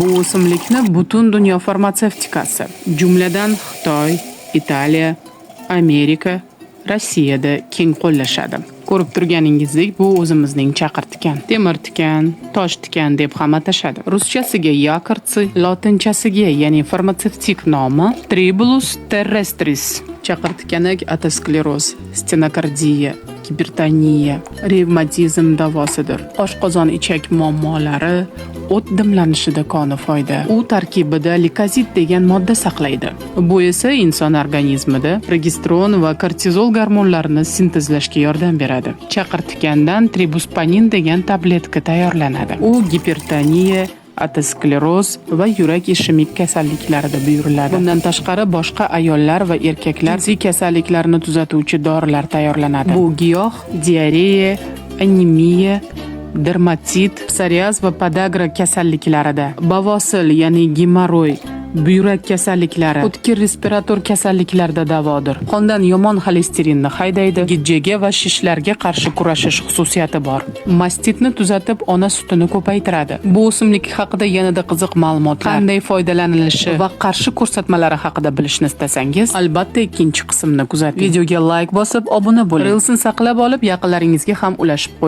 Bu o'simlikni butun dunyo farmatsevtikasi, jumladan Xitoy, Italiya, Amerika, Rossiyada keng qo'llashadi. Ko'rib turganingizdek, bu o'zimizning chaqir tikan, temir tikan, tosh tikan deb ham atashadi. Ruschasiga yakartsi, lotinchasiga, ya'ni farmatsevtik nomi Tribulus terrestris. Chaqir tikanak ateroskleroz, stenokardiya, gipertoniya, revmatizm davosidir. Oshqozon ichak muammolari, o't dimlanishida koni foyda. U tarkibida likozid degan modda saqlaydi. Bu esa inson organizmida progesteron va kortizol gormonlarini sintezlashga yordam beradi. Chaqir tikandan tribuspanin degan tabletka tayyorlanadi. U gipertoniya, ateroskleroz va yurak ishemik kasalliklarida buyuriladi. Bundan tashqari boshqa ayollar va erkaklar kasalliklarini tuzatuvchi dorilar tayyorlanadi. Bu giyoh diareya, anemiya, dermatit, psoriaz va podagra kasalliklarida, bavosil ya'ni gemoroy, buyrak kasalliklari, o'tkir respirator kasalliklarida davodir. Qondan yomon xolesterinni haydaydi, gijjaga va shishlarga qarshi kurashish xususiyati bor. Mastitni tuzatib, ona sutini ko'paytiradi. Bu o'simlik haqida yanada qiziq ma'lumotlar, qanday foydalanilishi va qarshi ko'rsatmalari haqida bilishni istasangiz, albatta ikkinchi qismni kuzating. Videoga like bosib, obuna bo'ling. Reelsni saqlab olib, yaqinlaringizga ham ulashib qo'ying.